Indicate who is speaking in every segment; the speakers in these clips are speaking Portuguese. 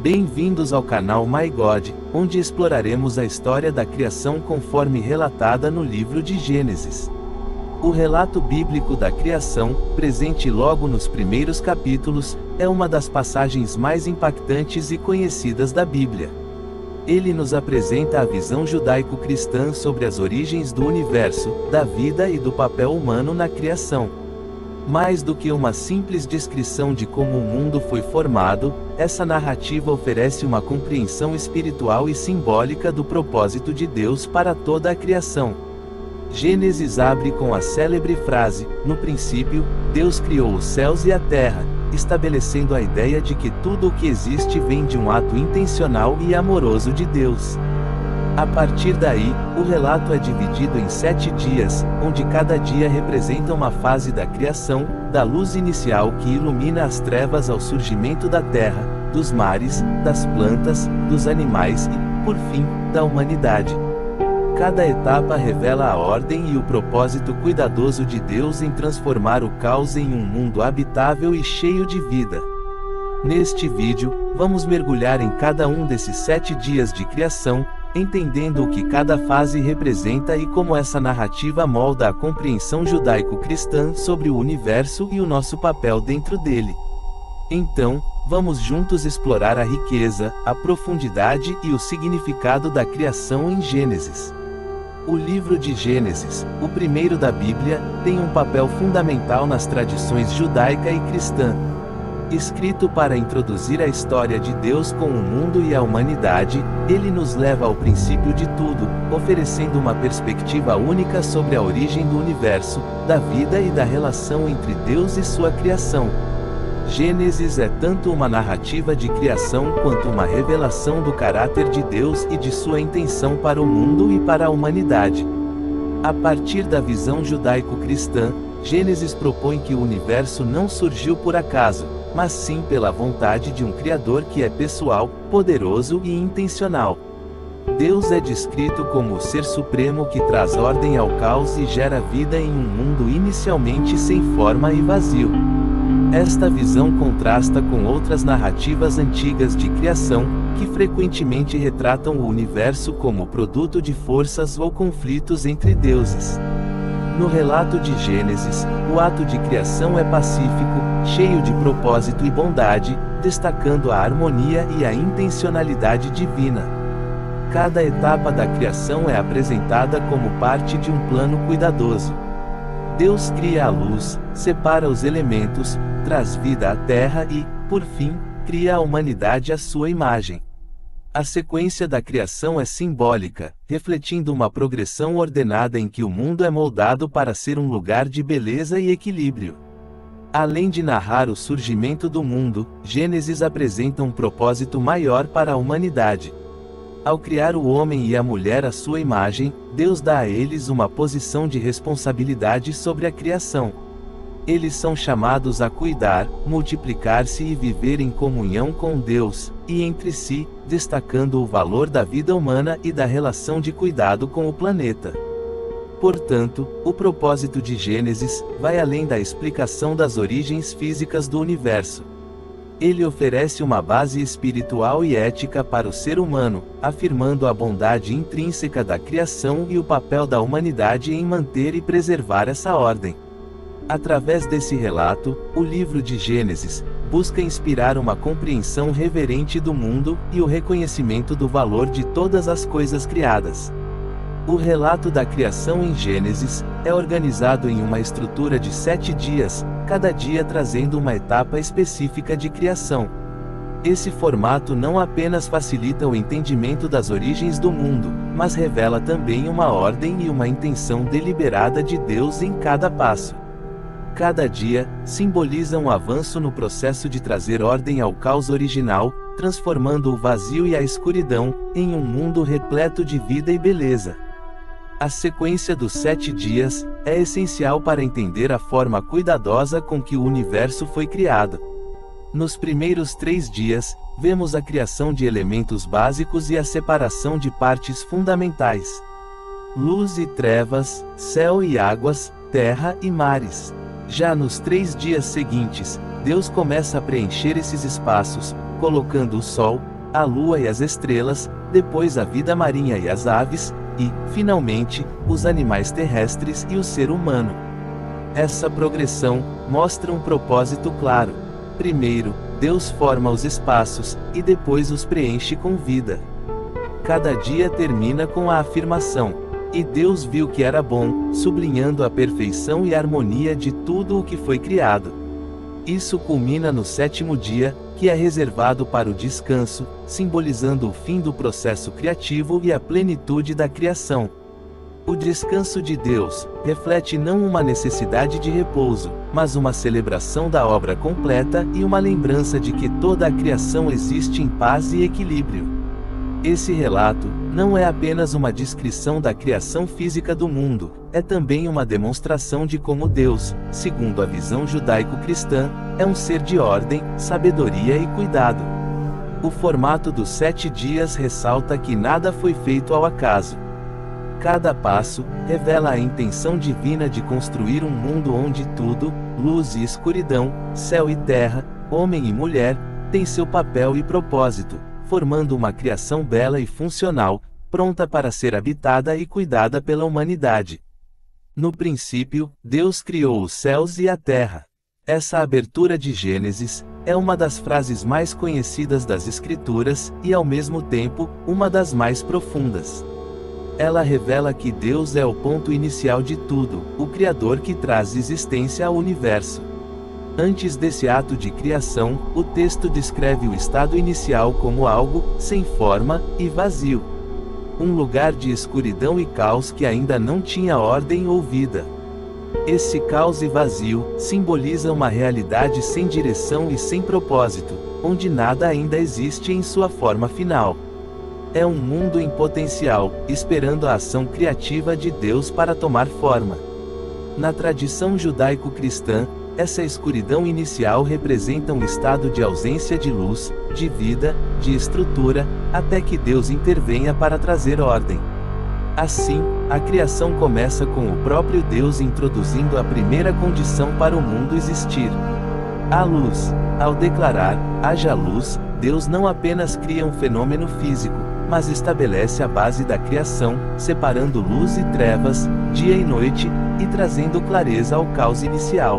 Speaker 1: Bem-vindos ao canal My God, onde exploraremos a história da criação conforme relatada no livro de Gênesis. O relato bíblico da criação, presente logo nos primeiros capítulos, é uma das passagens mais impactantes e conhecidas da Bíblia. Ele nos apresenta a visão judaico-cristã sobre as origens do universo, da vida e do papel humano na criação. Mais do que uma simples descrição de como o mundo foi formado, essa narrativa oferece uma compreensão espiritual e simbólica do propósito de Deus para toda a criação. Gênesis abre com a célebre frase: "No princípio, Deus criou os céus e a terra", estabelecendo a ideia de que tudo o que existe vem de um ato intencional e amoroso de Deus. A partir daí, o relato é dividido em 7 dias, onde cada dia representa uma fase da criação, da luz inicial que ilumina as trevas ao surgimento da terra, dos mares, das plantas, dos animais e, por fim, da humanidade. Cada etapa revela a ordem e o propósito cuidadoso de Deus em transformar o caos em um mundo habitável e cheio de vida. Neste vídeo, vamos mergulhar em cada um desses 7 dias de criação, entendendo o que cada fase representa e como essa narrativa molda a compreensão judaico-cristã sobre o universo e o nosso papel dentro dele. Então, vamos juntos explorar a riqueza, a profundidade e o significado da criação em Gênesis. O livro de Gênesis, o primeiro da Bíblia, tem um papel fundamental nas tradições judaica e cristã. Escrito para introduzir a história de Deus com o mundo e a humanidade, ele nos leva ao princípio de tudo, oferecendo uma perspectiva única sobre a origem do universo, da vida e da relação entre Deus e sua criação. Gênesis é tanto uma narrativa de criação quanto uma revelação do caráter de Deus e de sua intenção para o mundo e para a humanidade. A partir da visão judaico-cristã, Gênesis propõe que o universo não surgiu por acaso, mas sim pela vontade de um Criador que é pessoal, poderoso e intencional. Deus é descrito como o ser supremo que traz ordem ao caos e gera vida em um mundo inicialmente sem forma e vazio. Esta visão contrasta com outras narrativas antigas de criação, que frequentemente retratam o universo como produto de forças ou conflitos entre deuses. No relato de Gênesis, o ato de criação é pacífico, cheio de propósito e bondade, destacando a harmonia e a intencionalidade divina. Cada etapa da criação é apresentada como parte de um plano cuidadoso. Deus cria a luz, separa os elementos, traz vida à terra e, por fim, cria a humanidade à sua imagem. A sequência da criação é simbólica, refletindo uma progressão ordenada em que o mundo é moldado para ser um lugar de beleza e equilíbrio. Além de narrar o surgimento do mundo, Gênesis apresenta um propósito maior para a humanidade. Ao criar o homem e a mulher à sua imagem, Deus dá a eles uma posição de responsabilidade sobre a criação. Eles são chamados a cuidar, multiplicar-se e viver em comunhão com Deus, e entre si, destacando o valor da vida humana e da relação de cuidado com o planeta. Portanto, o propósito de Gênesis vai além da explicação das origens físicas do universo. Ele oferece uma base espiritual e ética para o ser humano, afirmando a bondade intrínseca da criação e o papel da humanidade em manter e preservar essa ordem. Através desse relato, o livro de Gênesis busca inspirar uma compreensão reverente do mundo e o reconhecimento do valor de todas as coisas criadas. O relato da criação em Gênesis é organizado em uma estrutura de 7 dias, cada dia trazendo uma etapa específica de criação. Esse formato não apenas facilita o entendimento das origens do mundo, mas revela também uma ordem e uma intenção deliberada de Deus em cada passo. Cada dia simboliza um avanço no processo de trazer ordem ao caos original, transformando o vazio e a escuridão em um mundo repleto de vida e beleza. A sequência dos 7 dias é essencial para entender a forma cuidadosa com que o universo foi criado. Nos primeiros 3 dias, vemos a criação de elementos básicos e a separação de partes fundamentais: luz e trevas, céu e águas, terra e mares. Já nos 3 dias seguintes, Deus começa a preencher esses espaços, colocando o sol, a lua e as estrelas, depois a vida marinha e as aves, e, finalmente, os animais terrestres e o ser humano. Essa progressão mostra um propósito claro. Primeiro, Deus forma os espaços, e depois os preenche com vida. Cada dia termina com a afirmação: "E Deus viu que era bom", sublinhando a perfeição e harmonia de tudo o que foi criado. Isso culmina no sétimo dia, que é reservado para o descanso, simbolizando o fim do processo criativo e a plenitude da criação. O descanso de Deus reflete não uma necessidade de repouso, mas uma celebração da obra completa e uma lembrança de que toda a criação existe em paz e equilíbrio. Esse relato não é apenas uma descrição da criação física do mundo, é também uma demonstração de como Deus, segundo a visão judaico-cristã, é um ser de ordem, sabedoria e cuidado. O formato dos 7 dias ressalta que nada foi feito ao acaso. Cada passo revela a intenção divina de construir um mundo onde tudo, luz e escuridão, céu e terra, homem e mulher, tem seu papel e propósito, formando uma criação bela e funcional, pronta para ser habitada e cuidada pela humanidade. No princípio, Deus criou os céus e a terra. Essa abertura de Gênesis é uma das frases mais conhecidas das Escrituras e, ao mesmo tempo, uma das mais profundas. Ela revela que Deus é o ponto inicial de tudo, o Criador que traz existência ao universo. Antes desse ato de criação, o texto descreve o estado inicial como algo sem forma e vazio. Um lugar de escuridão e caos que ainda não tinha ordem ou vida. Esse caos e vazio simboliza uma realidade sem direção e sem propósito, onde nada ainda existe em sua forma final. É um mundo em potencial, esperando a ação criativa de Deus para tomar forma. Na tradição judaico-cristã, essa escuridão inicial representa um estado de ausência de luz, de vida, de estrutura, até que Deus intervenha para trazer ordem. Assim, a criação começa com o próprio Deus introduzindo a primeira condição para o mundo existir: a luz. Ao declarar, "haja luz", Deus não apenas cria um fenômeno físico, mas estabelece a base da criação, separando luz e trevas, dia e noite, e trazendo clareza ao caos inicial.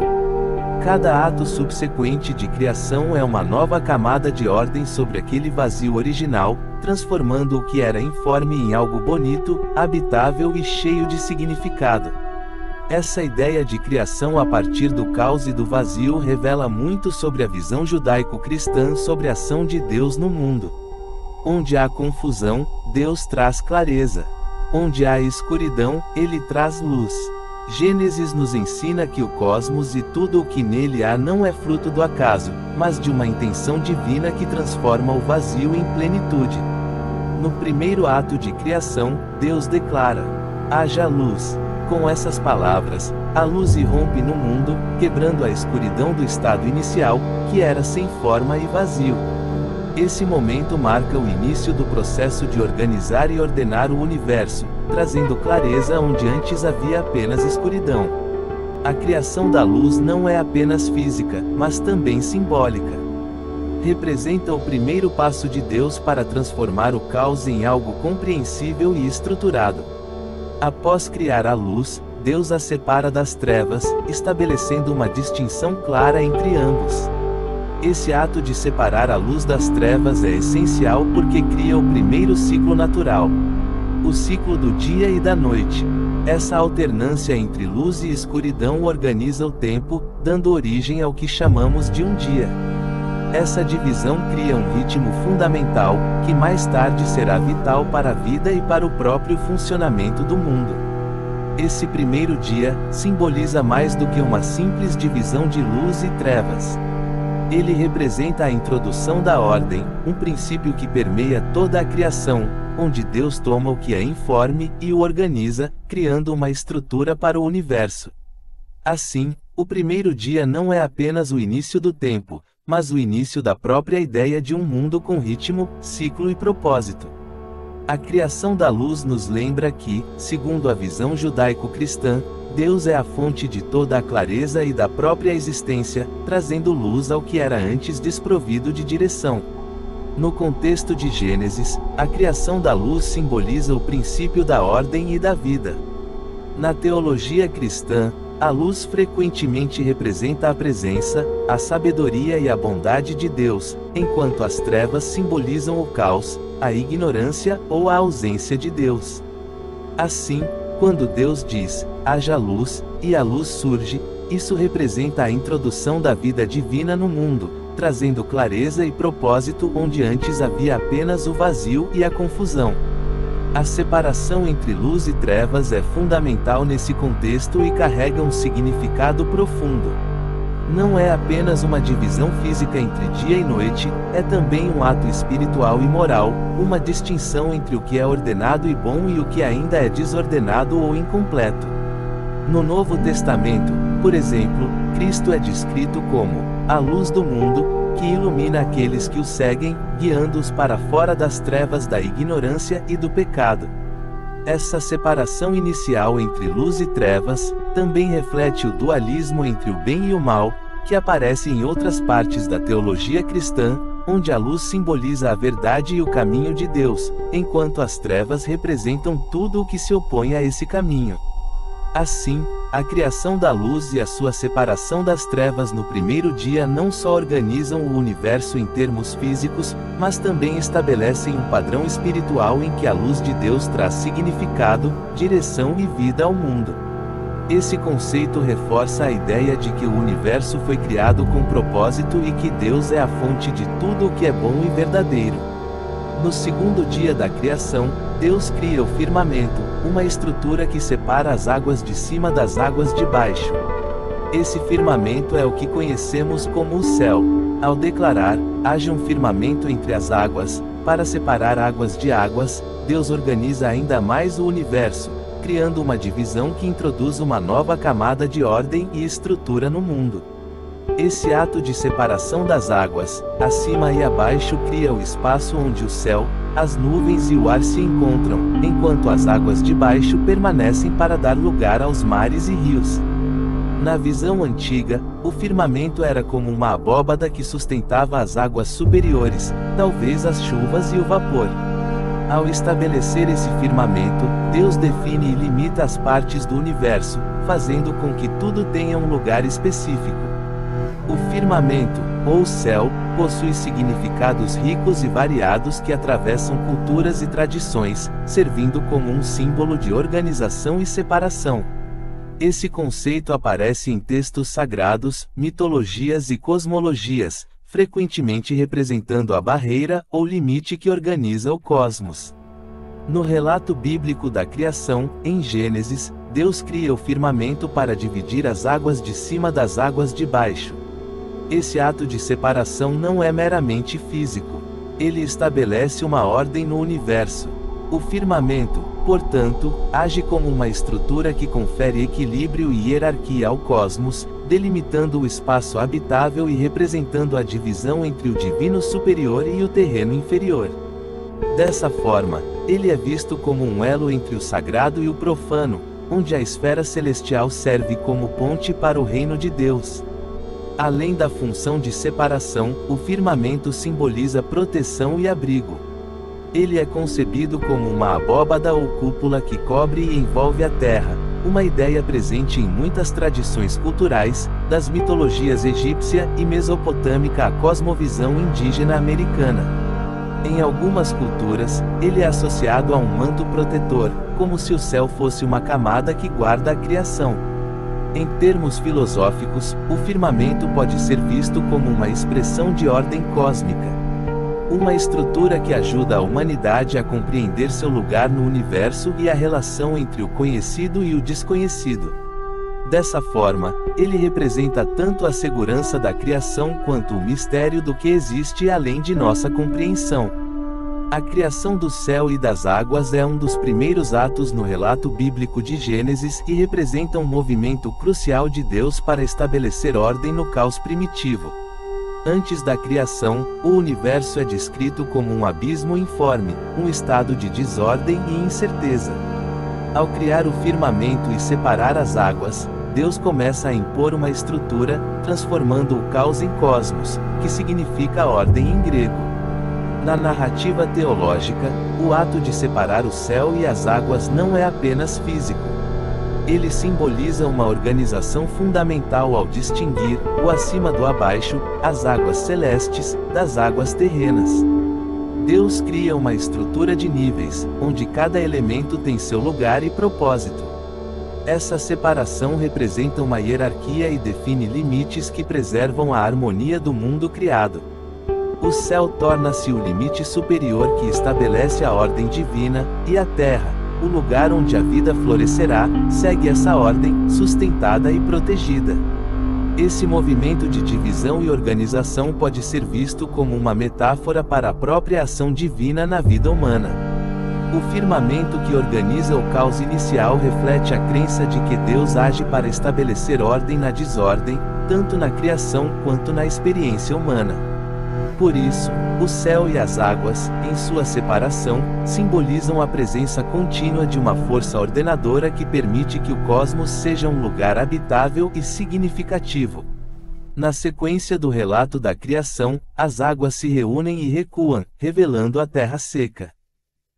Speaker 1: Cada ato subsequente de criação é uma nova camada de ordem sobre aquele vazio original, transformando o que era informe em algo bonito, habitável e cheio de significado. Essa ideia de criação a partir do caos e do vazio revela muito sobre a visão judaico-cristã sobre a ação de Deus no mundo. Onde há confusão, Deus traz clareza. Onde há escuridão, Ele traz luz. Gênesis nos ensina que o cosmos e tudo o que nele há não é fruto do acaso, mas de uma intenção divina que transforma o vazio em plenitude. No primeiro ato de criação, Deus declara: "haja luz". Com essas palavras, a luz irrompe no mundo, quebrando a escuridão do estado inicial, que era sem forma e vazio. Esse momento marca o início do processo de organizar e ordenar o universo, trazendo clareza onde antes havia apenas escuridão. A criação da luz não é apenas física, mas também simbólica. Representa o primeiro passo de Deus para transformar o caos em algo compreensível e estruturado. Após criar a luz, Deus a separa das trevas, estabelecendo uma distinção clara entre ambos. Esse ato de separar a luz das trevas é essencial porque cria o primeiro ciclo natural. O ciclo do dia e da noite. Essa alternância entre luz e escuridão organiza o tempo, dando origem ao que chamamos de um dia. Essa divisão cria um ritmo fundamental, que mais tarde será vital para a vida e para o próprio funcionamento do mundo. Esse primeiro dia simboliza mais do que uma simples divisão de luz e trevas. Ele representa a introdução da ordem, um princípio que permeia toda a criação, onde Deus toma o que é informe e o organiza, criando uma estrutura para o universo. Assim, o primeiro dia não é apenas o início do tempo, mas o início da própria ideia de um mundo com ritmo, ciclo e propósito. A criação da luz nos lembra que, segundo a visão judaico-cristã, Deus é a fonte de toda a clareza e da própria existência, trazendo luz ao que era antes desprovido de direção. No contexto de Gênesis, a criação da luz simboliza o princípio da ordem e da vida. Na teologia cristã, a luz frequentemente representa a presença, a sabedoria e a bondade de Deus, enquanto as trevas simbolizam o caos, a ignorância ou a ausência de Deus. Assim, quando Deus diz, haja luz, e a luz surge, isso representa a introdução da vida divina no mundo, trazendo clareza e propósito onde antes havia apenas o vazio e a confusão. A separação entre luz e trevas é fundamental nesse contexto e carrega um significado profundo. Não é apenas uma divisão física entre dia e noite, é também um ato espiritual e moral, uma distinção entre o que é ordenado e bom e o que ainda é desordenado ou incompleto. No Novo Testamento, por exemplo, Cristo é descrito como a luz do mundo, que ilumina aqueles que o seguem, guiando-os para fora das trevas da ignorância e do pecado. Essa separação inicial entre luz e trevas, também reflete o dualismo entre o bem e o mal, que aparece em outras partes da teologia cristã, onde a luz simboliza a verdade e o caminho de Deus, enquanto as trevas representam tudo o que se opõe a esse caminho. Assim, a criação da luz e a sua separação das trevas no primeiro dia não só organizam o universo em termos físicos, mas também estabelecem um padrão espiritual em que a luz de Deus traz significado, direção e vida ao mundo. Esse conceito reforça a ideia de que o universo foi criado com propósito e que Deus é a fonte de tudo o que é bom e verdadeiro. No segundo dia da criação, Deus cria o firmamento, uma estrutura que separa as águas de cima das águas de baixo. Esse firmamento é o que conhecemos como o céu. Ao declarar, haja um firmamento entre as águas, para separar águas de águas, Deus organiza ainda mais o universo, criando uma divisão que introduz uma nova camada de ordem e estrutura no mundo. Esse ato de separação das águas, acima e abaixo, cria o espaço onde o céu, as nuvens e o ar se encontram, enquanto as águas de baixo permanecem para dar lugar aos mares e rios. Na visão antiga, o firmamento era como uma abóbada que sustentava as águas superiores, talvez as chuvas e o vapor. Ao estabelecer esse firmamento, Deus define e limita as partes do universo, fazendo com que tudo tenha um lugar específico. O firmamento, ou céu, possui significados ricos e variados que atravessam culturas e tradições, servindo como um símbolo de organização e separação. Esse conceito aparece em textos sagrados, mitologias e cosmologias, frequentemente representando a barreira ou limite que organiza o cosmos. No relato bíblico da criação, em Gênesis, Deus cria o firmamento para dividir as águas de cima das águas de baixo. Esse ato de separação não é meramente físico. Ele estabelece uma ordem no universo. O firmamento, portanto, age como uma estrutura que confere equilíbrio e hierarquia ao cosmos, delimitando o espaço habitável e representando a divisão entre o divino superior e o terreno inferior. Dessa forma, ele é visto como um elo entre o sagrado e o profano, onde a esfera celestial serve como ponte para o reino de Deus. Além da função de separação, o firmamento simboliza proteção e abrigo. Ele é concebido como uma abóbada ou cúpula que cobre e envolve a terra, uma ideia presente em muitas tradições culturais, das mitologias egípcia e mesopotâmica à cosmovisão indígena americana. Em algumas culturas, ele é associado a um manto protetor, como se o céu fosse uma camada que guarda a criação. Em termos filosóficos, o firmamento pode ser visto como uma expressão de ordem cósmica. Uma estrutura que ajuda a humanidade a compreender seu lugar no universo e a relação entre o conhecido e o desconhecido. Dessa forma, ele representa tanto a segurança da criação quanto o mistério do que existe além de nossa compreensão. A criação do céu e das águas é um dos primeiros atos no relato bíblico de Gênesis e representa um movimento crucial de Deus para estabelecer ordem no caos primitivo. Antes da criação, o universo é descrito como um abismo informe, um estado de desordem e incerteza. Ao criar o firmamento e separar as águas, Deus começa a impor uma estrutura, transformando o caos em cosmos, que significa ordem em grego. Na narrativa teológica, o ato de separar o céu e as águas não é apenas físico. Ele simboliza uma organização fundamental ao distinguir o acima do abaixo, as águas celestes, das águas terrenas. Deus cria uma estrutura de níveis, onde cada elemento tem seu lugar e propósito. Essa separação representa uma hierarquia e define limites que preservam a harmonia do mundo criado. O céu torna-se o limite superior que estabelece a ordem divina, e a terra, o lugar onde a vida florescerá, segue essa ordem, sustentada e protegida. Esse movimento de divisão e organização pode ser visto como uma metáfora para a própria ação divina na vida humana. O firmamento que organiza o caos inicial reflete a crença de que Deus age para estabelecer ordem na desordem, tanto na criação quanto na experiência humana. Por isso, o céu e as águas, em sua separação, simbolizam a presença contínua de uma força ordenadora que permite que o cosmos seja um lugar habitável e significativo. Na sequência do relato da criação, as águas se reúnem e recuam, revelando a terra seca.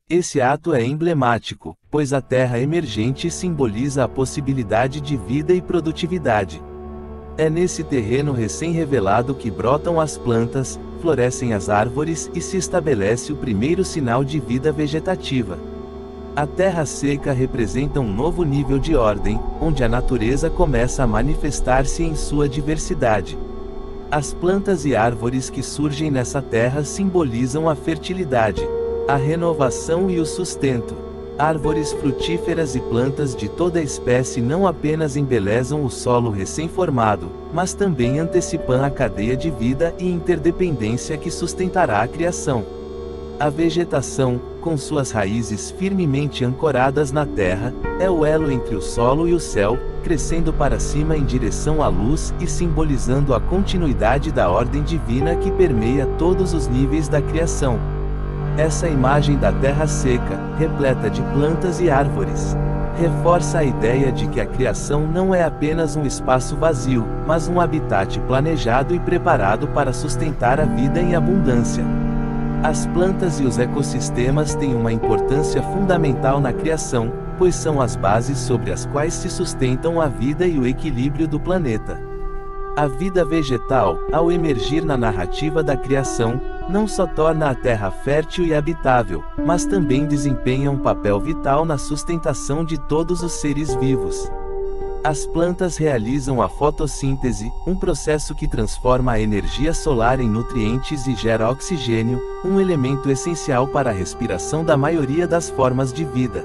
Speaker 1: Esse ato é emblemático, pois a terra emergente simboliza a possibilidade de vida e produtividade. É nesse terreno recém-revelado que brotam as plantas, florescem as árvores e se estabelece o primeiro sinal de vida vegetativa. A terra seca representa um novo nível de ordem, onde a natureza começa a manifestar-se em sua diversidade. As plantas e árvores que surgem nessa terra simbolizam a fertilidade, a renovação e o sustento. Árvores frutíferas e plantas de toda espécie não apenas embelezam o solo recém-formado, mas também antecipam a cadeia de vida e interdependência que sustentará a criação. A vegetação, com suas raízes firmemente ancoradas na terra, é o elo entre o solo e o céu, crescendo para cima em direção à luz e simbolizando a continuidade da ordem divina que permeia todos os níveis da criação. Essa imagem da terra seca, repleta de plantas e árvores, reforça a ideia de que a criação não é apenas um espaço vazio, mas um habitat planejado e preparado para sustentar a vida em abundância. As plantas e os ecossistemas têm uma importância fundamental na criação, pois são as bases sobre as quais se sustentam a vida e o equilíbrio do planeta. A vida vegetal, ao emergir na narrativa da criação, não só torna a terra fértil e habitável, mas também desempenha um papel vital na sustentação de todos os seres vivos. As plantas realizam a fotossíntese, um processo que transforma a energia solar em nutrientes e gera oxigênio, um elemento essencial para a respiração da maioria das formas de vida.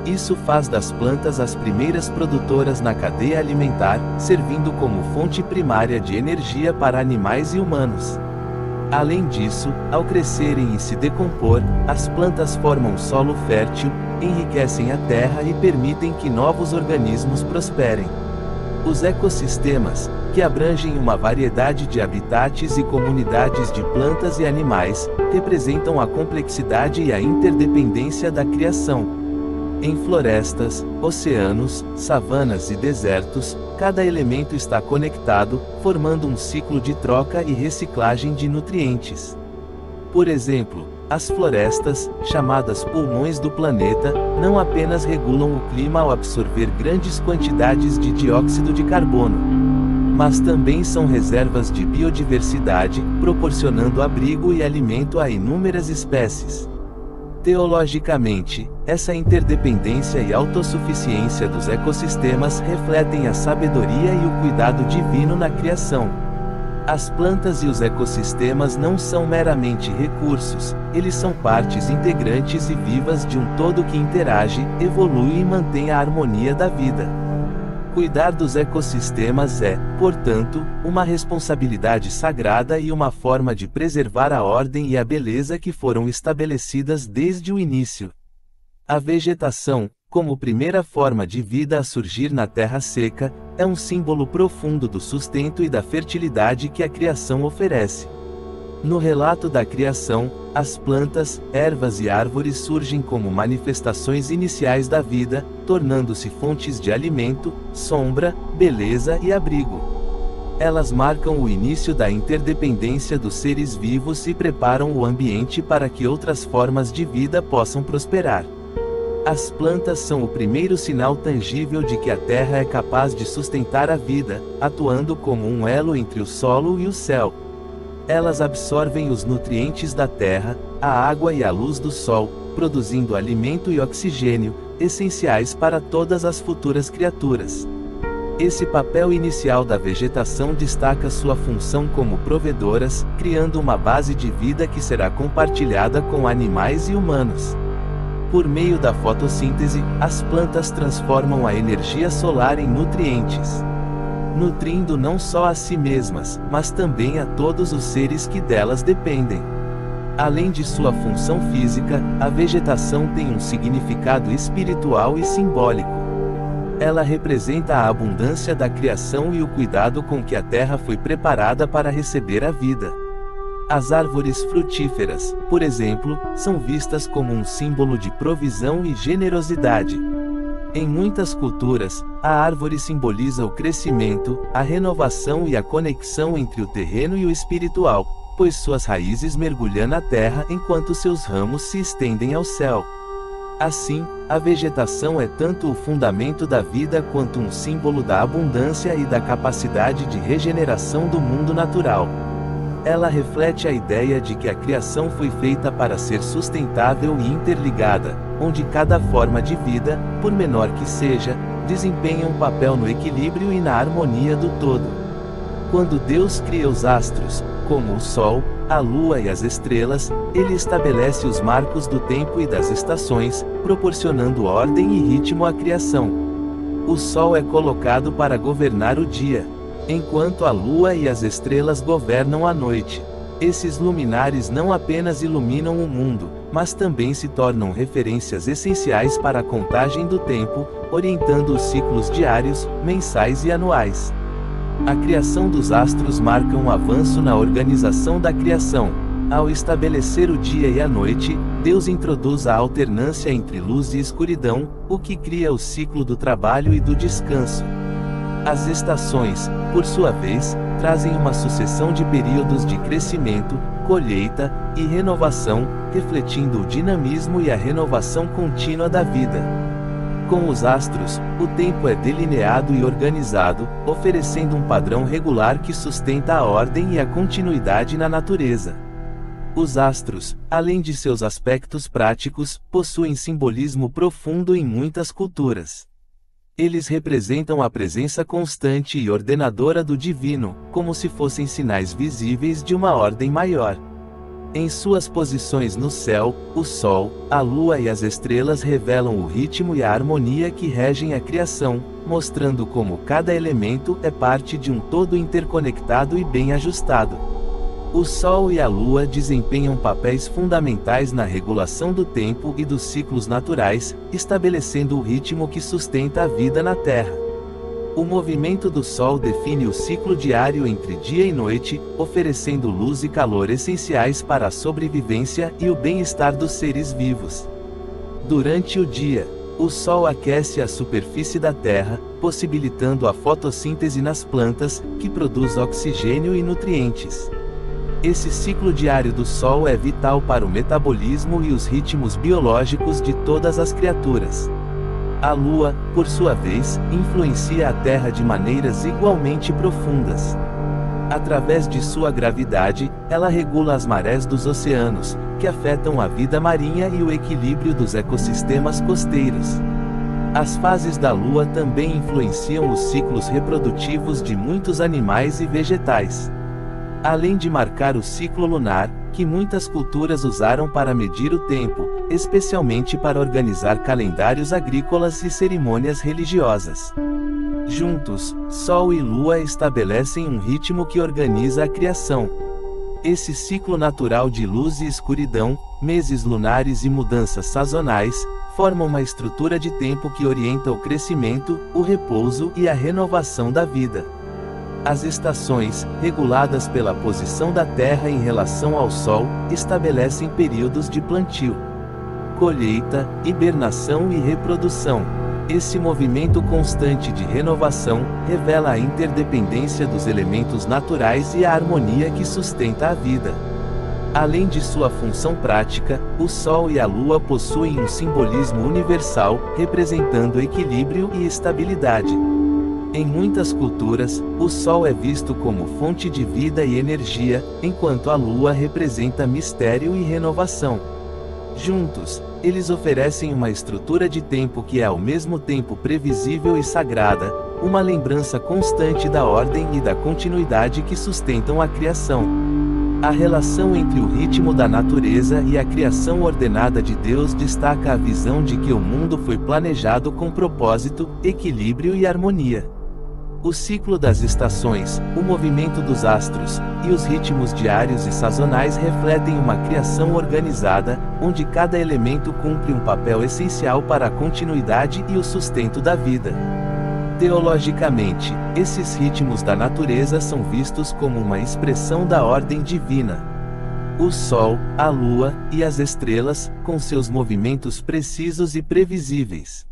Speaker 1: Isso faz das plantas as primeiras produtoras na cadeia alimentar, servindo como fonte primária de energia para animais e humanos. Além disso, ao crescerem e se decompor, as plantas formam solo fértil, enriquecem a terra e permitem que novos organismos prosperem. Os ecossistemas, que abrangem uma variedade de habitats e comunidades de plantas e animais, representam a complexidade e a interdependência da criação. Em florestas, oceanos, savanas e desertos, cada elemento está conectado, formando um ciclo de troca e reciclagem de nutrientes. Por exemplo, as florestas, chamadas pulmões do planeta, não apenas regulam o clima ao absorver grandes quantidades de dióxido de carbono, mas também são reservas de biodiversidade, proporcionando abrigo e alimento a inúmeras espécies. Teologicamente, essa interdependência e autossuficiência dos ecossistemas refletem a sabedoria e o cuidado divino na criação. As plantas e os ecossistemas não são meramente recursos, eles são partes integrantes e vivas de um todo que interage, evolui e mantém a harmonia da vida. Cuidar dos ecossistemas é, portanto, uma responsabilidade sagrada e uma forma de preservar a ordem e a beleza que foram estabelecidas desde o início. A vegetação, como primeira forma de vida a surgir na terra seca, é um símbolo profundo do sustento e da fertilidade que a criação oferece. No relato da criação, as plantas, ervas e árvores surgem como manifestações iniciais da vida, tornando-se fontes de alimento, sombra, beleza e abrigo. Elas marcam o início da interdependência dos seres vivos e preparam o ambiente para que outras formas de vida possam prosperar. As plantas são o primeiro sinal tangível de que a Terra é capaz de sustentar a vida, atuando como um elo entre o solo e o céu. Elas absorvem os nutrientes da terra, a água e a luz do sol, produzindo alimento e oxigênio, essenciais para todas as futuras criaturas. Esse papel inicial da vegetação destaca sua função como provedoras, criando uma base de vida que será compartilhada com animais e humanos. Por meio da fotossíntese, as plantas transformam a energia solar em nutrientes, nutrindo não só a si mesmas, mas também a todos os seres que delas dependem. Além de sua função física, a vegetação tem um significado espiritual e simbólico. Ela representa a abundância da criação e o cuidado com que a terra foi preparada para receber a vida. As árvores frutíferas, por exemplo, são vistas como um símbolo de provisão e generosidade. Em muitas culturas, a árvore simboliza o crescimento, a renovação e a conexão entre o terreno e o espiritual, pois suas raízes mergulham na terra enquanto seus ramos se estendem ao céu. Assim, a vegetação é tanto o fundamento da vida quanto um símbolo da abundância e da capacidade de regeneração do mundo natural. Ela reflete a ideia de que a criação foi feita para ser sustentável e interligada, onde cada forma de vida, por menor que seja, desempenha um papel no equilíbrio e na harmonia do todo. Quando Deus cria os astros, como o Sol, a Lua e as estrelas, ele estabelece os marcos do tempo e das estações, proporcionando ordem e ritmo à criação. O Sol é colocado para governar o dia, enquanto a Lua e as estrelas governam a noite. Esses luminares não apenas iluminam o mundo, mas também se tornam referências essenciais para a contagem do tempo, orientando os ciclos diários, mensais e anuais. A criação dos astros marca um avanço na organização da criação. Ao estabelecer o dia e a noite, Deus introduz a alternância entre luz e escuridão, o que cria o ciclo do trabalho e do descanso. As estações, por sua vez, trazem uma sucessão de períodos de crescimento, colheita e renovação, refletindo o dinamismo e a renovação contínua da vida. Com os astros, o tempo é delineado e organizado, oferecendo um padrão regular que sustenta a ordem e a continuidade na natureza. Os astros, além de seus aspectos práticos, possuem simbolismo profundo em muitas culturas. Eles representam a presença constante e ordenadora do divino, como se fossem sinais visíveis de uma ordem maior. Em suas posições no céu, o Sol, a Lua e as estrelas revelam o ritmo e a harmonia que regem a criação, mostrando como cada elemento é parte de um todo interconectado e bem ajustado. O Sol e a Lua desempenham papéis fundamentais na regulação do tempo e dos ciclos naturais, estabelecendo o ritmo que sustenta a vida na Terra. O movimento do Sol define o ciclo diário entre dia e noite, oferecendo luz e calor essenciais para a sobrevivência e o bem-estar dos seres vivos. Durante o dia, o Sol aquece a superfície da Terra, possibilitando a fotossíntese nas plantas, que produz oxigênio e nutrientes. Esse ciclo diário do Sol é vital para o metabolismo e os ritmos biológicos de todas as criaturas. A Lua, por sua vez, influencia a Terra de maneiras igualmente profundas. Através de sua gravidade, ela regula as marés dos oceanos, que afetam a vida marinha e o equilíbrio dos ecossistemas costeiros. As fases da Lua também influenciam os ciclos reprodutivos de muitos animais e vegetais. Além de marcar o ciclo lunar, que muitas culturas usaram para medir o tempo, especialmente para organizar calendários agrícolas e cerimônias religiosas. Juntos, Sol e Lua estabelecem um ritmo que organiza a criação. Esse ciclo natural de luz e escuridão, meses lunares e mudanças sazonais, formam uma estrutura de tempo que orienta o crescimento, o repouso e a renovação da vida. As estações, reguladas pela posição da Terra em relação ao Sol, estabelecem períodos de plantio, colheita, hibernação e reprodução. Esse movimento constante de renovação revela a interdependência dos elementos naturais e a harmonia que sustenta a vida. Além de sua função prática, o Sol e a Lua possuem um simbolismo universal, representando equilíbrio e estabilidade. Em muitas culturas, o Sol é visto como fonte de vida e energia, enquanto a Lua representa mistério e renovação. Juntos, eles oferecem uma estrutura de tempo que é ao mesmo tempo previsível e sagrada, uma lembrança constante da ordem e da continuidade que sustentam a criação. A relação entre o ritmo da natureza e a criação ordenada de Deus destaca a visão de que o mundo foi planejado com propósito, equilíbrio e harmonia. O ciclo das estações, o movimento dos astros, e os ritmos diários e sazonais refletem uma criação organizada, onde cada elemento cumpre um papel essencial para a continuidade e o sustento da vida. Teologicamente, esses ritmos da natureza são vistos como uma expressão da ordem divina. O Sol, a Lua e as estrelas, com seus movimentos precisos e previsíveis,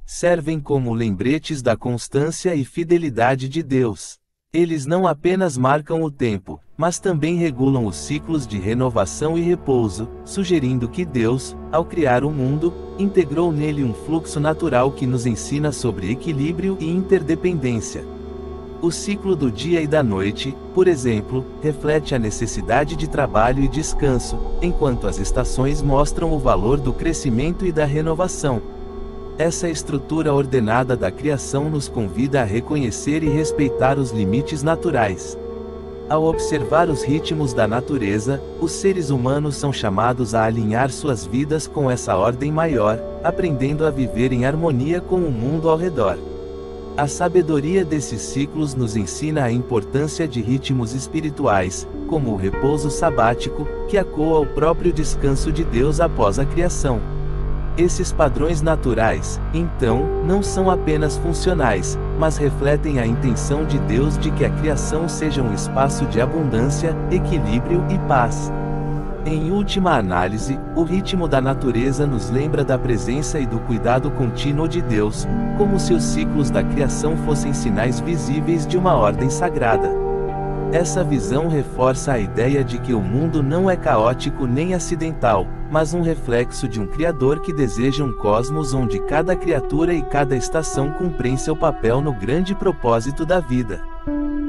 Speaker 1: servem como lembretes da constância e fidelidade de Deus. Eles não apenas marcam o tempo, mas também regulam os ciclos de renovação e repouso, sugerindo que Deus, ao criar o mundo, integrou nele um fluxo natural que nos ensina sobre equilíbrio e interdependência. O ciclo do dia e da noite, por exemplo, reflete a necessidade de trabalho e descanso, enquanto as estações mostram o valor do crescimento e da renovação. Essa estrutura ordenada da criação nos convida a reconhecer e respeitar os limites naturais. Ao observar os ritmos da natureza, os seres humanos são chamados a alinhar suas vidas com essa ordem maior, aprendendo a viver em harmonia com o mundo ao redor. A sabedoria desses ciclos nos ensina a importância de ritmos espirituais, como o repouso sabático, que ecoa o próprio descanso de Deus após a criação. Esses padrões naturais, então, não são apenas funcionais, mas refletem a intenção de Deus de que a criação seja um espaço de abundância, equilíbrio e paz. Em última análise, o ritmo da natureza nos lembra da presença e do cuidado contínuo de Deus, como se os ciclos da criação fossem sinais visíveis de uma ordem sagrada. Essa visão reforça a ideia de que o mundo não é caótico nem acidental, mas um reflexo de um Criador que deseja um cosmos onde cada criatura e cada estação cumprem seu papel no grande propósito da vida.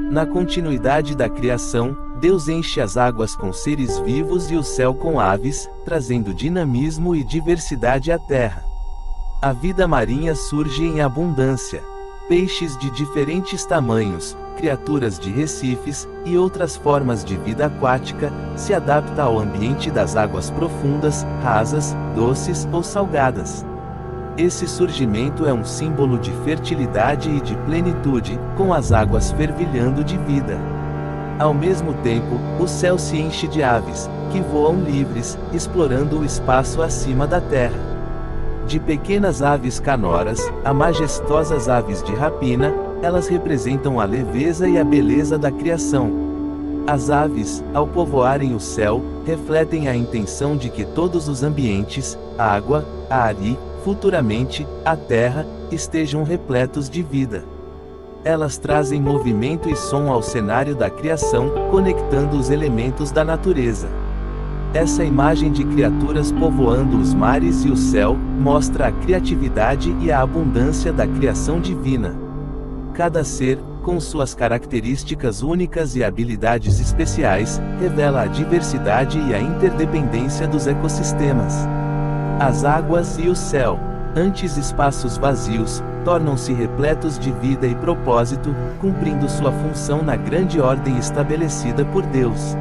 Speaker 1: Na continuidade da criação, Deus enche as águas com seres vivos e o céu com aves, trazendo dinamismo e diversidade à terra. A vida marinha surge em abundância. Peixes de diferentes tamanhos, criaturas de recifes, e outras formas de vida aquática, se adapta ao ambiente das águas profundas, rasas, doces ou salgadas. Esse surgimento é um símbolo de fertilidade e de plenitude, com as águas fervilhando de vida. Ao mesmo tempo, o céu se enche de aves, que voam livres, explorando o espaço acima da terra. De pequenas aves canoras, a majestosas aves de rapina, elas representam a leveza e a beleza da criação. As aves, ao povoarem o céu, refletem a intenção de que todos os ambientes, água, ar e, futuramente, a terra, estejam repletos de vida. Elas trazem movimento e som ao cenário da criação, conectando os elementos da natureza. Essa imagem de criaturas povoando os mares e o céu, mostra a criatividade e a abundância da criação divina. Cada ser, com suas características únicas e habilidades especiais, revela a diversidade e a interdependência dos ecossistemas. As águas e o céu, antes espaços vazios, tornam-se repletos de vida e propósito, cumprindo sua função na grande ordem estabelecida por Deus.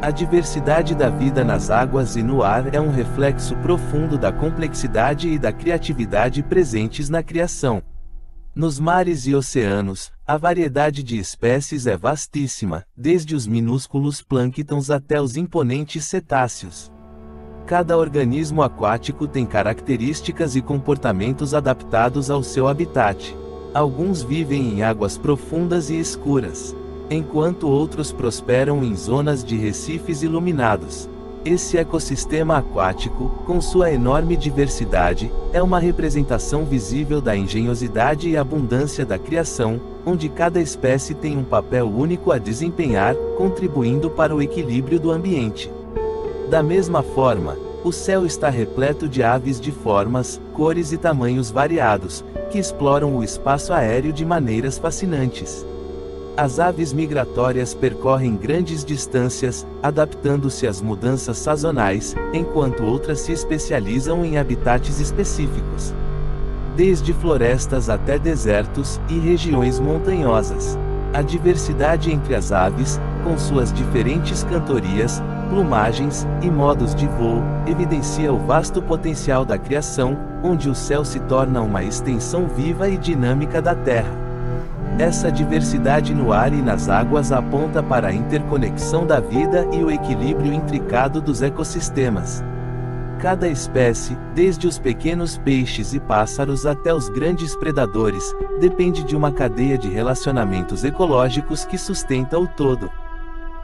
Speaker 1: A diversidade da vida nas águas e no ar é um reflexo profundo da complexidade e da criatividade presentes na criação. Nos mares e oceanos, a variedade de espécies é vastíssima, desde os minúsculos plânctons até os imponentes cetáceos. Cada organismo aquático tem características e comportamentos adaptados ao seu habitat. Alguns vivem em águas profundas e escuras, enquanto outros prosperam em zonas de recifes iluminados. Esse ecossistema aquático, com sua enorme diversidade, é uma representação visível da engenhosidade e abundância da criação, onde cada espécie tem um papel único a desempenhar, contribuindo para o equilíbrio do ambiente. Da mesma forma, o céu está repleto de aves de formas, cores e tamanhos variados, que exploram o espaço aéreo de maneiras fascinantes. As aves migratórias percorrem grandes distâncias, adaptando-se às mudanças sazonais, enquanto outras se especializam em habitats específicos. Desde florestas até desertos e regiões montanhosas. A diversidade entre as aves, com suas diferentes cantorias, plumagens e modos de voo, evidencia o vasto potencial da criação, onde o céu se torna uma extensão viva e dinâmica da Terra. Essa diversidade no ar e nas águas aponta para a interconexão da vida e o equilíbrio intricado dos ecossistemas. Cada espécie, desde os pequenos peixes e pássaros até os grandes predadores, depende de uma cadeia de relacionamentos ecológicos que sustenta o todo.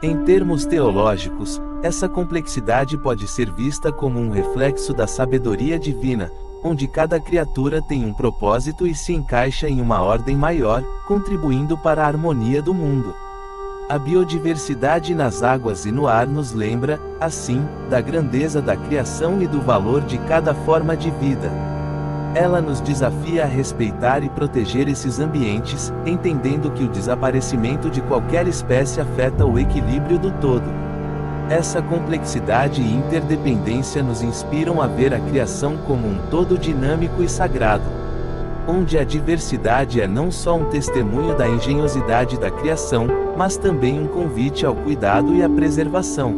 Speaker 1: Em termos teológicos, essa complexidade pode ser vista como um reflexo da sabedoria divina, onde cada criatura tem um propósito e se encaixa em uma ordem maior, contribuindo para a harmonia do mundo. A biodiversidade nas águas e no ar nos lembra, assim, da grandeza da criação e do valor de cada forma de vida. Ela nos desafia a respeitar e proteger esses ambientes, entendendo que o desaparecimento de qualquer espécie afeta o equilíbrio do todo. Essa complexidade e interdependência nos inspiram a ver a criação como um todo dinâmico e sagrado, onde a diversidade é não só um testemunho da engenhosidade da criação, mas também um convite ao cuidado e à preservação.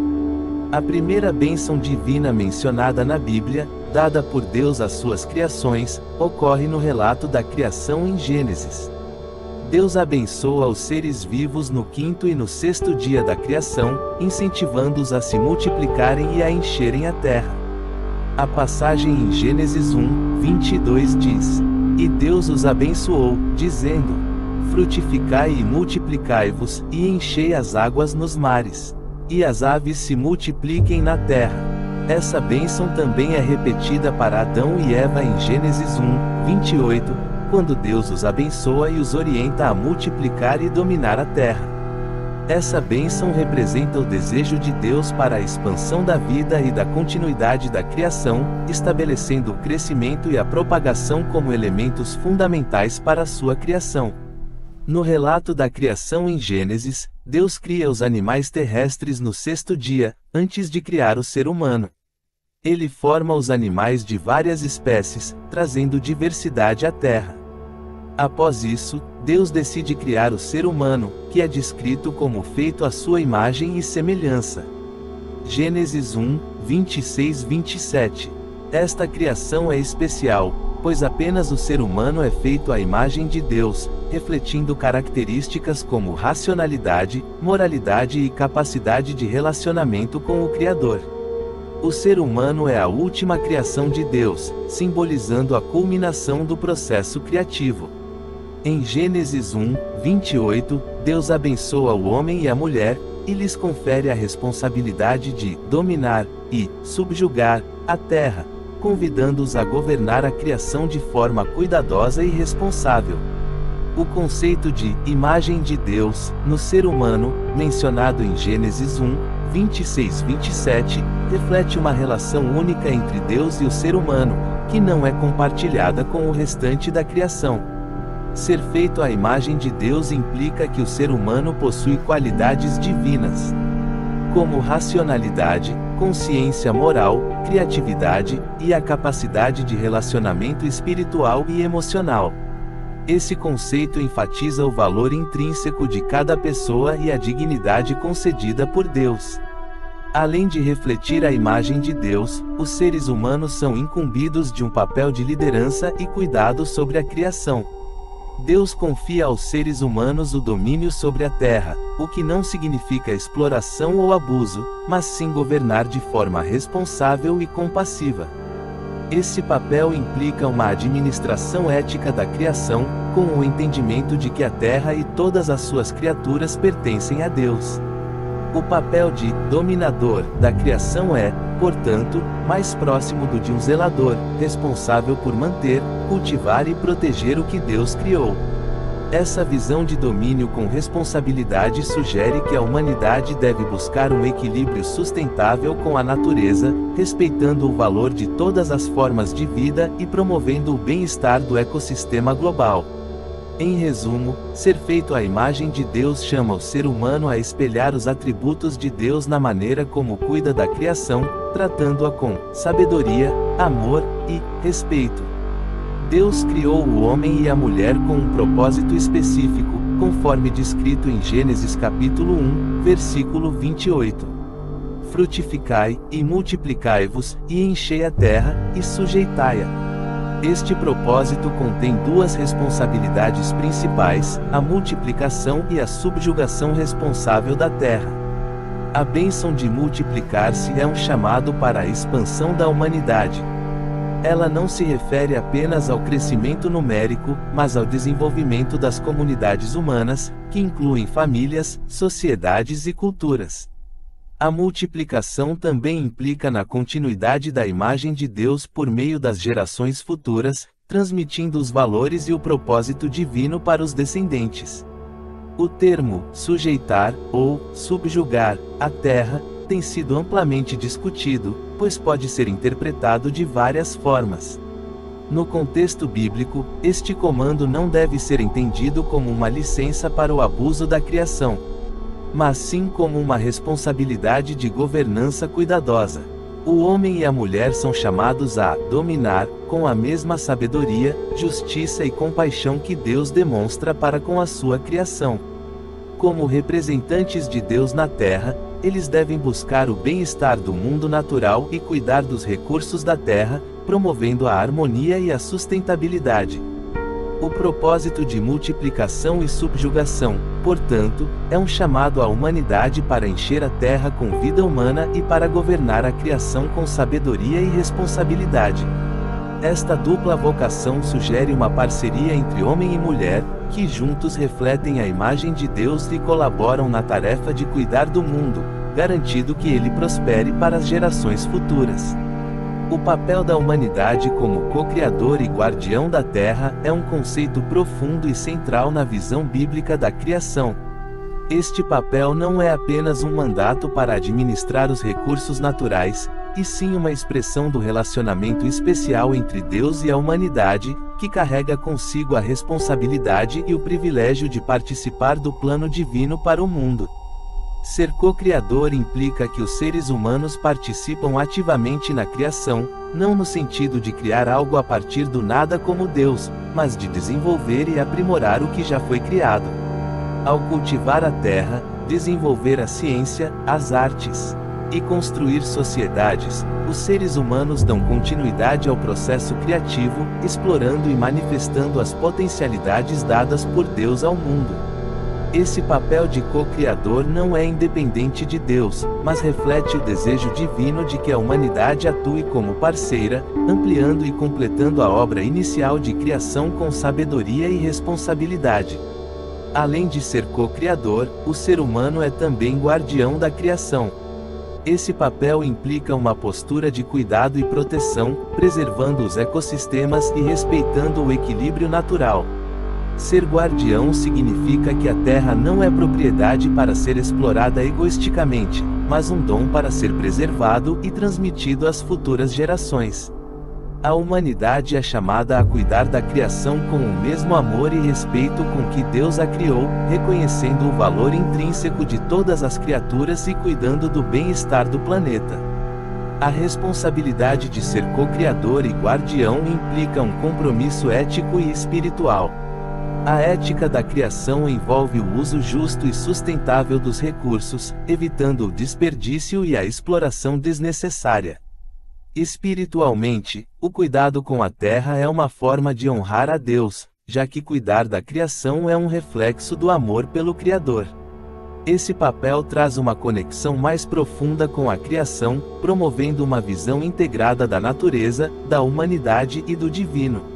Speaker 1: A primeira bênção divina mencionada na Bíblia, dada por Deus às suas criações, ocorre no relato da criação em Gênesis. Deus abençoa os seres vivos no quinto e no sexto dia da criação, incentivando-os a se multiplicarem e a encherem a terra. A passagem em Gênesis 1, 22 diz: E Deus os abençoou, dizendo: Frutificai e multiplicai-vos, e enchei as águas nos mares. E as aves se multipliquem na terra. Essa bênção também é repetida para Adão e Eva em Gênesis 1, 28, quando Deus os abençoa e os orienta a multiplicar e dominar a terra. Essa bênção representa o desejo de Deus para a expansão da vida e da continuidade da criação, estabelecendo o crescimento e a propagação como elementos fundamentais para a sua criação. No relato da criação em Gênesis, Deus cria os animais terrestres no sexto dia, antes de criar o ser humano. Ele forma os animais de várias espécies, trazendo diversidade à Terra. Após isso, Deus decide criar o ser humano, que é descrito como feito à sua imagem e semelhança. Gênesis 1, 26-27. Esta criação é especial, pois apenas o ser humano é feito à imagem de Deus, refletindo características como racionalidade, moralidade e capacidade de relacionamento com o Criador. O ser humano é a última criação de Deus, simbolizando a culminação do processo criativo. Em Gênesis 1, 28, Deus abençoa o homem e a mulher, e lhes confere a responsabilidade de dominar e subjugar a terra, convidando-os a governar a criação de forma cuidadosa e responsável. O conceito de imagem de Deus no ser humano, mencionado em Gênesis 1, 26-27, reflete uma relação única entre Deus e o ser humano, que não é compartilhada com o restante da criação. Ser feito à imagem de Deus implica que o ser humano possui qualidades divinas, como racionalidade, consciência moral, criatividade, e a capacidade de relacionamento espiritual e emocional. Esse conceito enfatiza o valor intrínseco de cada pessoa e a dignidade concedida por Deus. Além de refletir a imagem de Deus, os seres humanos são incumbidos de um papel de liderança e cuidado sobre a criação. Deus confia aos seres humanos o domínio sobre a terra, o que não significa exploração ou abuso, mas sim governar de forma responsável e compassiva. Esse papel implica uma administração ética da criação, com o entendimento de que a terra e todas as suas criaturas pertencem a Deus. O papel de dominador da criação é, portanto, mais próximo do de um zelador, responsável por manter, cultivar e proteger o que Deus criou. Essa visão de domínio com responsabilidade sugere que a humanidade deve buscar um equilíbrio sustentável com a natureza, respeitando o valor de todas as formas de vida e promovendo o bem-estar do ecossistema global. Em resumo, ser feito à imagem de Deus chama o ser humano a espelhar os atributos de Deus na maneira como cuida da criação, tratando-a com sabedoria, amor e respeito. Deus criou o homem e a mulher com um propósito específico, conforme descrito em Gênesis capítulo 1, versículo 28. Frutificai, e multiplicai-vos, e enchei a terra, e sujeitai-a. Este propósito contém duas responsabilidades principais, a multiplicação e a subjugação responsável da terra. A bênção de multiplicar-se é um chamado para a expansão da humanidade. Ela não se refere apenas ao crescimento numérico, mas ao desenvolvimento das comunidades humanas, que incluem famílias, sociedades e culturas. A multiplicação também implica na continuidade da imagem de Deus por meio das gerações futuras, transmitindo os valores e o propósito divino para os descendentes. O termo sujeitar ou subjugar a terra tem sido amplamente discutido, pois pode ser interpretado de várias formas. No contexto bíblico, este comando não deve ser entendido como uma licença para o abuso da criação, mas sim como uma responsabilidade de governança cuidadosa. O homem e a mulher são chamados a dominar, com a mesma sabedoria, justiça e compaixão que Deus demonstra para com a sua criação. Como representantes de Deus na terra, eles devem buscar o bem-estar do mundo natural e cuidar dos recursos da terra, promovendo a harmonia e a sustentabilidade. O propósito de multiplicação e subjugação, portanto, é um chamado à humanidade para encher a terra com vida humana e para governar a criação com sabedoria e responsabilidade. Esta dupla vocação sugere uma parceria entre homem e mulher, que juntos refletem a imagem de Deus e colaboram na tarefa de cuidar do mundo, garantindo que ele prospere para as gerações futuras. O papel da humanidade como co-criador e guardião da Terra é um conceito profundo e central na visão bíblica da criação. Este papel não é apenas um mandato para administrar os recursos naturais, e sim uma expressão do relacionamento especial entre Deus e a humanidade, que carrega consigo a responsabilidade e o privilégio de participar do plano divino para o mundo. Ser co-criador implica que os seres humanos participam ativamente na criação, não no sentido de criar algo a partir do nada como Deus, mas de desenvolver e aprimorar o que já foi criado. Ao cultivar a terra, desenvolver a ciência, as artes e construir sociedades, os seres humanos dão continuidade ao processo criativo, explorando e manifestando as potencialidades dadas por Deus ao mundo. Esse papel de co-criador não é independente de Deus, mas reflete o desejo divino de que a humanidade atue como parceira, ampliando e completando a obra inicial de criação com sabedoria e responsabilidade. Além de ser co-criador, o ser humano é também guardião da criação. Esse papel implica uma postura de cuidado e proteção, preservando os ecossistemas e respeitando o equilíbrio natural. Ser guardião significa que a terra não é propriedade para ser explorada egoisticamente, mas um dom para ser preservado e transmitido às futuras gerações. A humanidade é chamada a cuidar da criação com o mesmo amor e respeito com que Deus a criou, reconhecendo o valor intrínseco de todas as criaturas e cuidando do bem-estar do planeta. A responsabilidade de ser co-criador e guardião implica um compromisso ético e espiritual. A ética da criação envolve o uso justo e sustentável dos recursos, evitando o desperdício e a exploração desnecessária. Espiritualmente, o cuidado com a terra é uma forma de honrar a Deus, já que cuidar da criação é um reflexo do amor pelo Criador. Esse papel traz uma conexão mais profunda com a criação, promovendo uma visão integrada da natureza, da humanidade e do divino.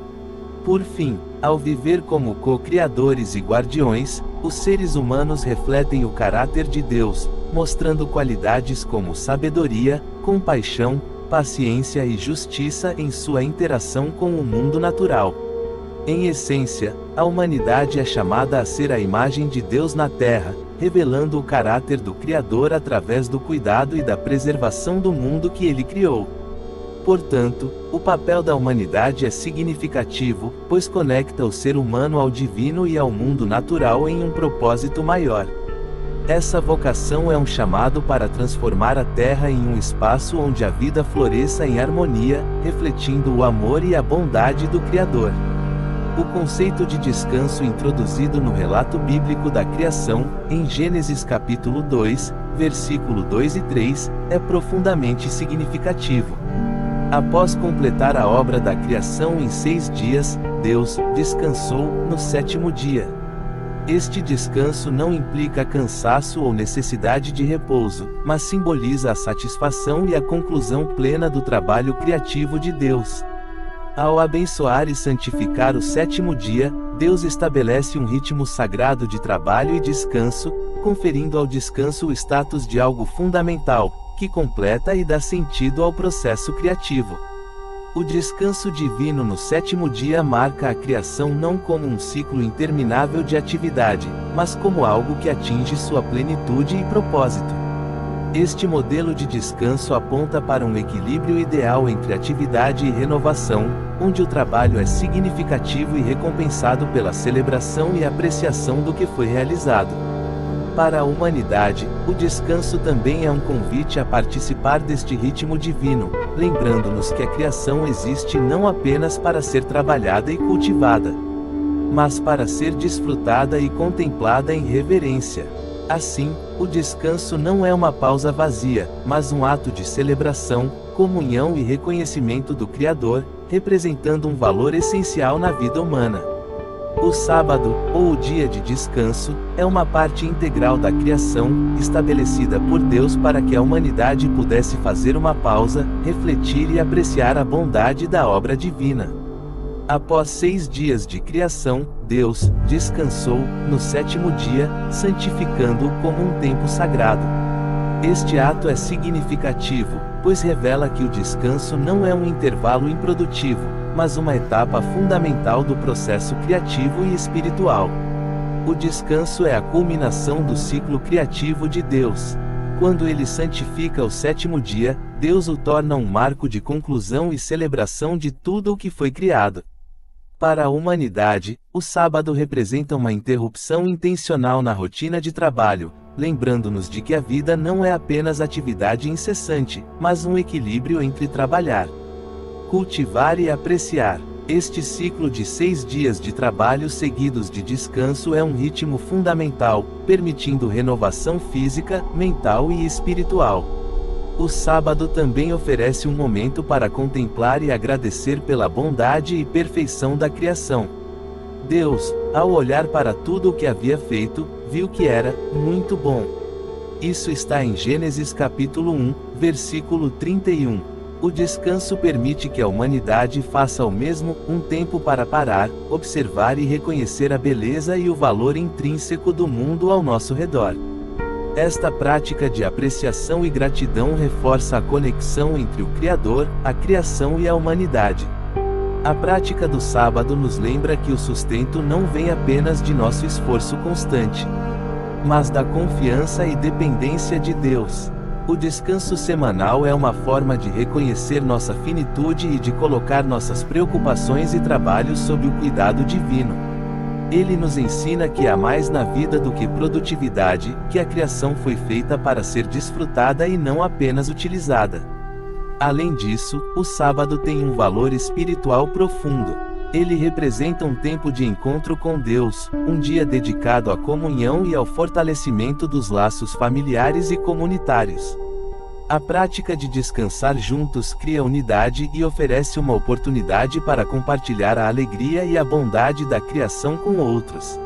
Speaker 1: Por fim, ao viver como co-criadores e guardiões, Os seres humanos refletem o caráter de Deus, mostrando qualidades como sabedoria, compaixão, paciência e justiça em sua interação com o mundo natural. Em essência, a humanidade é chamada a ser a imagem de Deus na Terra, revelando o caráter do Criador através do cuidado e da preservação do mundo que ele criou. Portanto, o papel da humanidade é significativo, pois conecta o ser humano ao divino e ao mundo natural em um propósito maior. Essa vocação é um chamado para transformar a Terra em um espaço onde a vida floresça em harmonia, refletindo o amor e a bondade do Criador. O conceito de descanso introduzido no relato bíblico da criação, em Gênesis capítulo 2, versículo 2 e 3, é profundamente significativo. Após completar a obra da criação em 6 dias, Deus descansou no 7º dia. Este descanso não implica cansaço ou necessidade de repouso, mas simboliza a satisfação e a conclusão plena do trabalho criativo de Deus. Ao abençoar e santificar o 7º dia, Deus estabelece um ritmo sagrado de trabalho e descanso, conferindo ao descanso o status de algo fundamental, que completa e dá sentido ao processo criativo. O descanso divino no 7º dia marca a criação não como um ciclo interminável de atividade, mas como algo que atinge sua plenitude e propósito. Este modelo de descanso aponta para um equilíbrio ideal entre atividade e renovação, onde o trabalho é significativo e recompensado pela celebração e apreciação do que foi realizado. Para a humanidade, o descanso também é um convite a participar deste ritmo divino, lembrando-nos que a criação existe não apenas para ser trabalhada e cultivada, mas para ser desfrutada e contemplada em reverência. Assim, o descanso não é uma pausa vazia, mas um ato de celebração, comunhão e reconhecimento do Criador, representando um valor essencial na vida humana. O sábado, ou o dia de descanso, é uma parte integral da criação, estabelecida por Deus para que a humanidade pudesse fazer uma pausa, refletir e apreciar a bondade da obra divina. Após 6 dias de criação, Deus descansou no 7º dia, santificando-o como um tempo sagrado. Este ato é significativo, pois revela que o descanso não é um intervalo improdutivo, mas uma etapa fundamental do processo criativo e espiritual. O descanso é a culminação do ciclo criativo de Deus. Quando ele santifica o 7º dia, Deus o torna um marco de conclusão e celebração de tudo o que foi criado. Para a humanidade, o sábado representa uma interrupção intencional na rotina de trabalho, lembrando-nos de que a vida não é apenas atividade incessante, mas um equilíbrio entre trabalhar, cultivar e apreciar. Este ciclo de 6 dias de trabalho seguidos de descanso é um ritmo fundamental, permitindo renovação física, mental e espiritual. O sábado também oferece um momento para contemplar e agradecer pela bondade e perfeição da criação. Deus, ao olhar para tudo o que havia feito, viu que era muito bom. Isso está em Gênesis capítulo 1, versículo 31. O descanso permite que a humanidade faça o mesmo, um tempo para parar, observar e reconhecer a beleza e o valor intrínseco do mundo ao nosso redor. Esta prática de apreciação e gratidão reforça a conexão entre o Criador, a criação e a humanidade. A prática do sábado nos lembra que o sustento não vem apenas de nosso esforço constante, mas da confiança e dependência de Deus. O descanso semanal é uma forma de reconhecer nossa finitude e de colocar nossas preocupações e trabalhos sob o cuidado divino. Ele nos ensina que há mais na vida do que produtividade, que a criação foi feita para ser desfrutada e não apenas utilizada. Além disso, o sábado tem um valor espiritual profundo. Ele representa um tempo de encontro com Deus, um dia dedicado à comunhão e ao fortalecimento dos laços familiares e comunitários. A prática de descansar juntos cria unidade e oferece uma oportunidade para compartilhar a alegria e a bondade da criação com outros.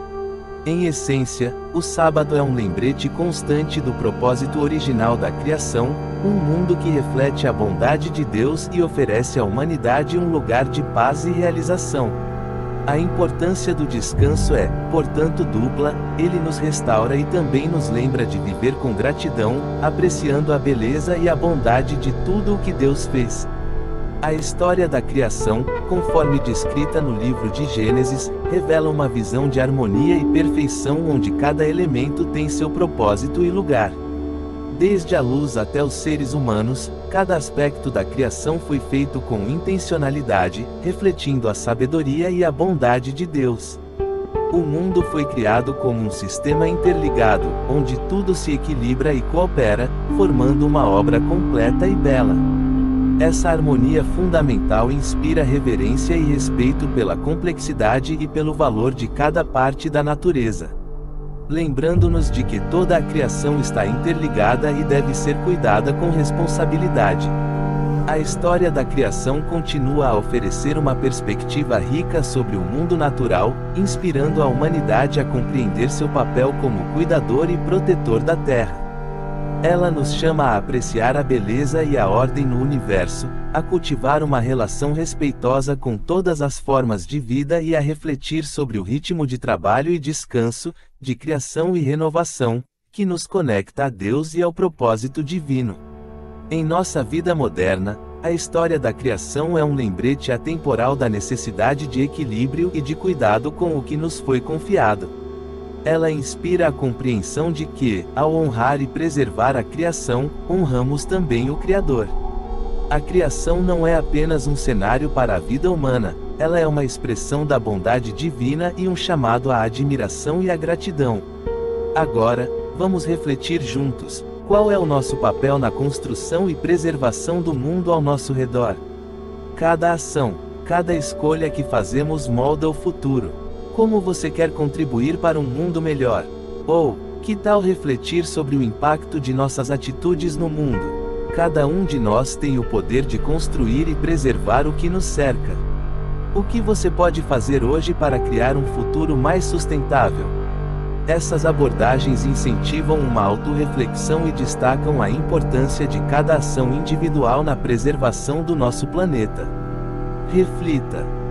Speaker 1: Em essência, o sábado é um lembrete constante do propósito original da criação, um mundo que reflete a bondade de Deus e oferece à humanidade um lugar de paz e realização. A importância do descanso é, portanto, dupla. Ele nos restaura e também nos lembra de viver com gratidão, apreciando a beleza e a bondade de tudo o que Deus fez. A história da criação, conforme descrita no livro de Gênesis, revela uma visão de harmonia e perfeição onde cada elemento tem seu propósito e lugar. Desde a luz até os seres humanos, cada aspecto da criação foi feito com intencionalidade, refletindo a sabedoria e a bondade de Deus. O mundo foi criado como um sistema interligado, onde tudo se equilibra e coopera, formando uma obra completa e bela. Essa harmonia fundamental inspira reverência e respeito pela complexidade e pelo valor de cada parte da natureza, lembrando-nos de que toda a criação está interligada e deve ser cuidada com responsabilidade. A história da criação continua a oferecer uma perspectiva rica sobre o mundo natural, inspirando a humanidade a compreender seu papel como cuidador e protetor da Terra. Ela nos chama a apreciar a beleza e a ordem no universo, a cultivar uma relação respeitosa com todas as formas de vida e a refletir sobre o ritmo de trabalho e descanso, de criação e renovação, que nos conecta a Deus e ao propósito divino. Em nossa vida moderna, a história da criação é um lembrete atemporal da necessidade de equilíbrio e de cuidado com o que nos foi confiado. Ela inspira a compreensão de que, ao honrar e preservar a criação, honramos também o Criador. A criação não é apenas um cenário para a vida humana, ela é uma expressão da bondade divina e um chamado à admiração e à gratidão. Agora, vamos refletir juntos: qual é o nosso papel na construção e preservação do mundo ao nosso redor? Cada ação, cada escolha que fazemos molda o futuro. Como você quer contribuir para um mundo melhor? Ou, que tal refletir sobre o impacto de nossas atitudes no mundo? Cada um de nós tem o poder de construir e preservar o que nos cerca. O que você pode fazer hoje para criar um futuro mais sustentável? Essas abordagens incentivam uma autorreflexão e destacam a importância de cada ação individual na preservação do nosso planeta. Reflita.